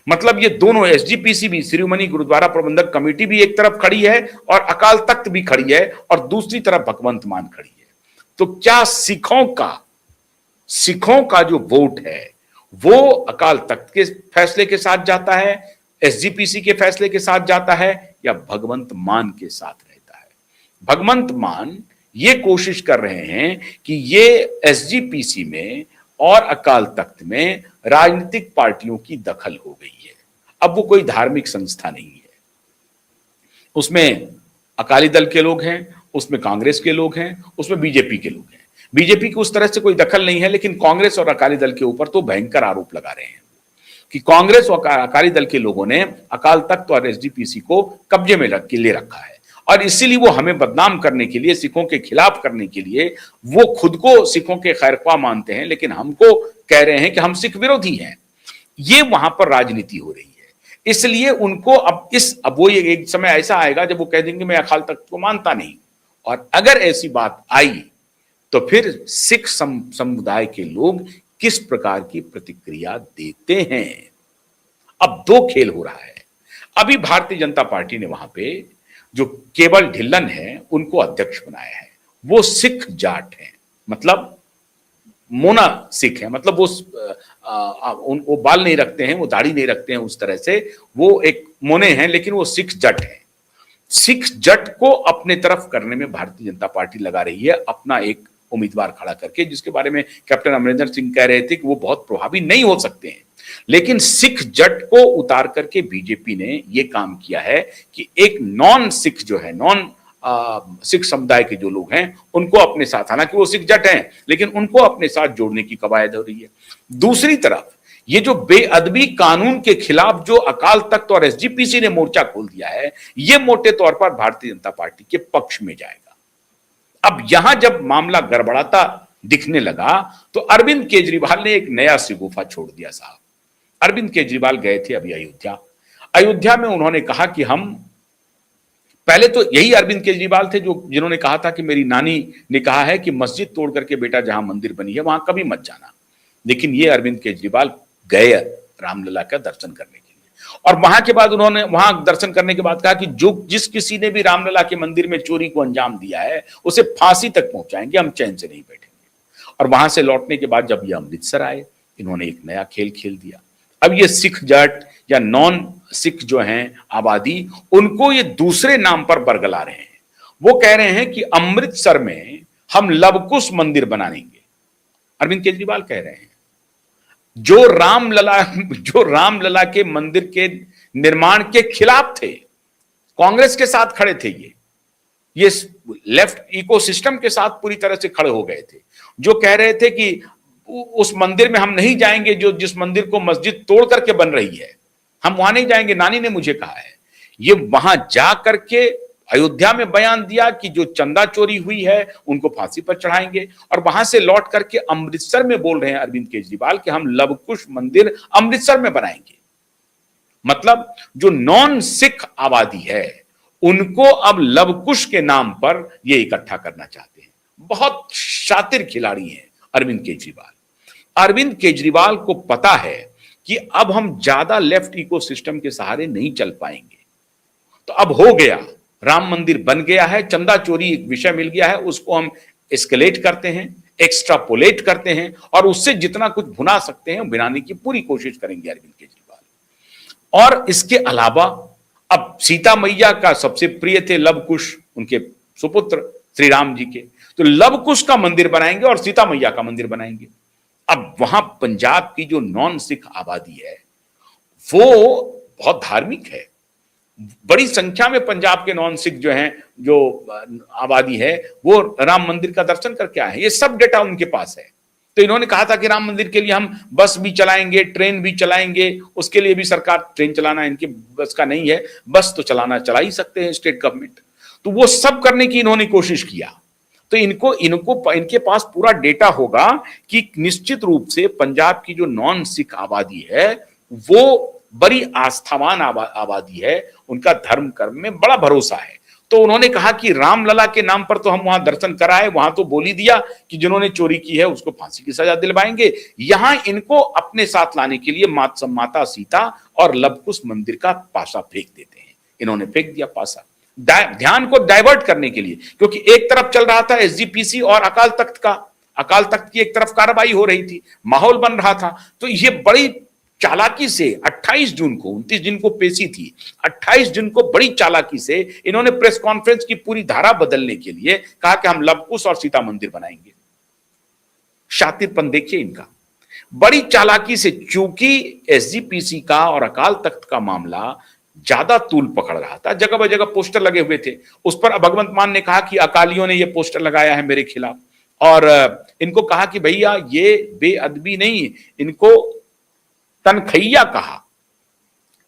मतलब ये दोनों, एसजीपीसी भी, शिरोमणि गुरुद्वारा प्रबंधक कमेटी भी एक तरफ खड़ी है और अकाल तख्त भी खड़ी है और दूसरी तरफ भगवंत मान खड़ी है। तो क्या सिखों का जो वोट है वो अकाल तख्त के फैसले के साथ जाता है, एसजीपीसी के फैसले के साथ जाता है, या भगवंत मान के साथ रहता है? भगवंत मान ये कोशिश कर रहे हैं कि ये एसजीपीसी में और अकाल तख्त में राजनीतिक पार्टियों की दखल हो गई है। अब वो कोई धार्मिक संस्था नहीं है, उसमें अकाली दल के लोग हैं, उसमें कांग्रेस के लोग हैं, उसमें बीजेपी के लोग हैं। बीजेपी की उस तरह से कोई दखल नहीं है, लेकिन कांग्रेस और अकाली दल के ऊपर तो भयंकर आरोप लगा रहे हैं कि कांग्रेस और अकाली दल के लोगों ने अकाल तख्त और एसजीपीसी को कब्जे में ले रखा है, और इसीलिए वो हमें बदनाम करने के लिए, सिखों के खिलाफ करने के लिए, वो खुद को सिखों के खैरख्वाह मानते हैं लेकिन हमको कह रहे हैं कि हम सिख विरोधी हैं। ये वहां पर राजनीति हो रही है। इसलिए उनको अब वो ये एक समय ऐसा आएगा जब वो कह देंगे मैं अकाल तख्त को मानता नहीं, और अगर ऐसी बात आई तो फिर सिख समुदाय के लोग किस प्रकार की प्रतिक्रिया देते हैं। अब दो खेल हो रहा है। अभी भारतीय जनता पार्टी ने वहां पे जो केवल ढिल्लन है उनको अध्यक्ष बनाया है। वो सिख जाट है, मतलब मोना सिख है, मतलब वो बाल नहीं रखते हैं, वो दाढ़ी नहीं रखते हैं, उस तरह से वो एक मोने हैं, लेकिन वो सिख जट है। सिख जट को अपने तरफ करने में भारतीय जनता पार्टी लगा रही है, अपना एक उम्मीदवार खड़ा करके, जिसके बारे में कैप्टन अमरिंदर सिंह कह रहे थे कि वो बहुत प्रभावी नहीं हो सकते हैं। लेकिन सिख जट को उतार करके बीजेपी ने ये काम किया है कि एक नॉन सिख जो है, नॉन सिख समुदाय के जो लोग हैं उनको अपने साथ, हालांकि वो सिख जट हैं लेकिन उनको अपने साथ जोड़ने की कवायद हो रही है। दूसरी तरफ ये जो बेअदबी कानून के खिलाफ जो अकाल तख्त और एसजीपीसी ने मोर्चा खोल दिया है, ये मोटे तौर पर भारतीय जनता पार्टी के पक्ष में जाएगा। अब यहां जब मामला गड़बड़ाता दिखने लगा तो अरविंद केजरीवाल ने एक नया सिगुफा छोड़ दिया साहब। अरविंद केजरीवाल गए थे अभी अयोध्या में उन्होंने कहा कि हम, पहले तो यही अरविंद केजरीवाल थे जिन्होंने कहा था कि मेरी नानी ने कहा है कि मस्जिद तोड़ करके बेटा जहां मंदिर बनी है वहां कभी मत जाना। लेकिन ये अरविंद केजरीवाल गए रामलला का दर्शन करने के लिए, और वहां के बाद उन्होंने वहां दर्शन करने के बाद कहा कि जिस किसी ने भी रामलला के मंदिर में चोरी को अंजाम दिया है उसे फांसी तक पहुंचाएंगे, हम चैन से नहीं बैठेंगे। और वहां से लौटने के बाद जब ये अमृतसर आए, इन्होंने एक नया खेल खेल दिया। अब ये सिख जाट या नॉन सिख जो हैं आबादी, उनको ये दूसरे नाम पर बरगला रहे हैं। वो कह रहे हैं कि अमृतसर में हम लवकुश मंदिर बनाएंगे। अरविंद केजरीवाल कह रहे हैं जो रामलला के मंदिर के निर्माण के खिलाफ थे, कांग्रेस के साथ खड़े थे, ये लेफ्ट इकोसिस्टम के साथ पूरी तरह से खड़े हो गए थे, जो कह रहे थे कि उस मंदिर में हम नहीं जाएंगे जिस मंदिर को मस्जिद तोड़ करके बन रही है, हम वहां नहीं जाएंगे, नानी ने मुझे कहा है। ये वहां जा करके अयोध्या में बयान दिया कि जो चंदा चोरी हुई है उनको फांसी पर चढ़ाएंगे, और वहां से लौट करके अमृतसर में बोल रहे हैं अरविंद केजरीवाल कि हम लवकुश मंदिर अमृतसर में बनाएंगे। मतलब जो नॉन सिख आबादी है उनको अब लवकुश के नाम पर ये इकट्ठा करना चाहते हैं। बहुत शातिर खिलाड़ी हैं अरविंद केजरीवाल। अरविंद केजरीवाल को पता है कि अब हम ज्यादा लेफ्ट इकोसिस्टम के सहारे नहीं चल पाएंगे, तो अब हो गया, राम मंदिर बन गया है, चंदा चोरी एक विषय मिल गया है, उसको हम एस्केलेट करते हैं, एक्स्ट्रापोलेट करते हैं, और उससे जितना कुछ भुना सकते हैं भुनाने की पूरी कोशिश करेंगे अरविंद केजरीवाल। और इसके अलावा अब सीता मैया का सबसे प्रिय थे लवकुश, उनके सुपुत्र श्री राम जी के, तो लवकुश का मंदिर बनाएंगे और सीता मैया का मंदिर बनाएंगे। अब वहां पंजाब की जो नॉन सिख आबादी है वो बहुत धार्मिक है, बड़ी संख्या में पंजाब के नॉन सिख जो हैं, जो आबादी है, वो राम मंदिर का दर्शन करके आए हैं। ये सब डेटा उनके पास है। तो इन्होंने कहा था कि राम मंदिर के लिए हम बस भी चलाएंगे, ट्रेन भी चलाएंगे, उसके लिए भी सरकार, ट्रेन चलाना इनकी बस का नहीं है, बस तो चला ही सकते हैं स्टेट गवर्नमेंट, तो वो सब करने की इन्होंने कोशिश किया। तो इनके पास पूरा डेटा होगा कि निश्चित रूप से पंजाब की जो नॉन सिख आबादी है वो बड़ी आस्थावान आबादी है, उनका धर्म कर्म में बड़ा भरोसा है। तो उन्होंने कहा कि रामलला के नाम पर तो हम वहां दर्शन कराए, वहां तो बोल ही दिया कि जिन्होंने चोरी की है उसको फांसी की सजा दिलवाएंगे। यहां इनको अपने साथ लाने के लिए माता सीता और लवकुश मंदिर का पासा फेंक देते हैं। इन्होंने फेंक दिया पासा ध्यान को डाइवर्ट करने के लिए, क्योंकि एक तरफ चल रहा था एसजीपीसी और अकाल तख्त की एक तरफ कार्रवाई हो रही थी, माहौल बन रहा था। तो ये बड़ी चालाकी से 28 जून को, 29 जून को पेशी थी, 28 जून को बड़ी चालाकी से इन्होंने प्रेस कॉन्फ्रेंस की पूरी धारा बदलने के लिए कहा कि हम लवकुश और सीता मंदिर बनाएंगे। शातिरपन देखिए इनका, बड़ी चालाकी से। चूंकि एसजीपीसी का और अकाल तख्त का मामला ज्यादा तूल पकड़ रहा था, जगह जगह पोस्टर लगे हुए थे, उस पर भगवंत मान ने कहा कि अकालियों ने यह पोस्टर लगाया है मेरे खिलाफ, और इनको कहा कि भैया ये बेअदबी नहीं, इनको तनखैया कहा।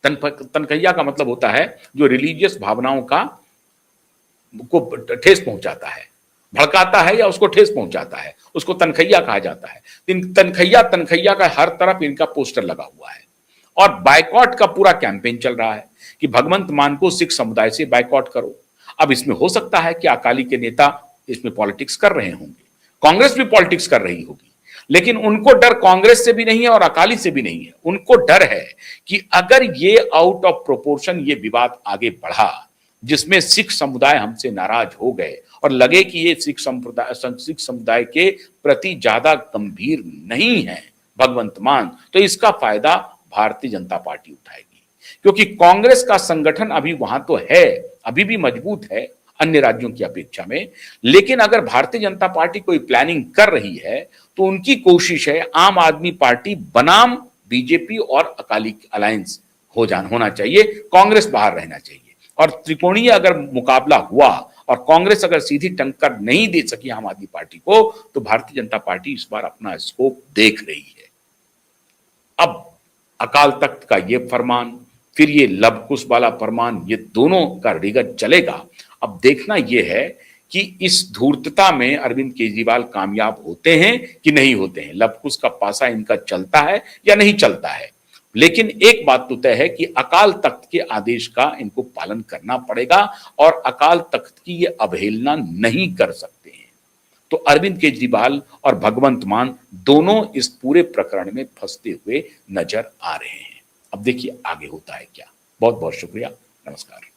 तनखैया का मतलब होता है जो रिलीजियस भावनाओं को ठेस पहुंचाता है, भड़काता है या उसको ठेस पहुंचाता है, उसको तनखैया कहा जाता है। तनखैया का हर तरफ इनका पोस्टर लगा हुआ है, और बायकॉट का पूरा कैंपेन चल रहा है कि भगवंत मान को सिख समुदाय से बायकॉट करो। अब इसमें हो सकता है कि अकाली के नेता इसमें पॉलिटिक्स कर रहे होंगे, कांग्रेस भी पॉलिटिक्स कर रही होगी, लेकिन उनको डर कांग्रेस से भी नहीं है और अकाली से भी नहीं है। उनको डर है कि अगर ये आउट ऑफ प्रोपोर्शन ये विवाद आगे बढ़ा, जिसमें सिख समुदाय हमसे नाराज हो गए और लगे कि ये सिख समुदाय के प्रति ज्यादा गंभीर नहीं है भगवंत मान, तो इसका फायदा भारतीय जनता पार्टी उठाएगी। क्योंकि कांग्रेस का संगठन अभी वहां तो है, अभी भी मजबूत है अन्य राज्यों की अपेक्षा में, लेकिन अगर भारतीय जनता पार्टी कोई प्लानिंग कर रही है तो उनकी कोशिश है आम आदमी पार्टी बनाम बीजेपी और अकाली अलायंस होना चाहिए, कांग्रेस बाहर रहना चाहिए। और त्रिकोणीय अगर मुकाबला हुआ और कांग्रेस अगर सीधी टक्कर नहीं दे सकी आम आदमी पार्टी को, तो भारतीय जनता पार्टी इस बार अपना स्कोप देख रही है। अब अकाल तख्त का ये फरमान, फिर ये लवकुश वाला फरमान, ये दोनों का रिगत चलेगा। अब देखना यह है कि इस धूर्तता में अरविंद केजरीवाल कामयाब होते हैं कि नहीं होते हैं, लवकुश का पासा इनका चलता है या नहीं चलता है। लेकिन एक बात तो तय है कि अकाल तख्त के आदेश का इनको पालन करना पड़ेगा और अकाल तख्त की ये अवहेलना नहीं कर सकते हैं। तो अरविंद केजरीवाल और भगवंत मान दोनों इस पूरे प्रकरण में फंसते हुए नजर आ रहे हैं। अब देखिए आगे होता है क्या। बहुत बहुत शुक्रिया, नमस्कार।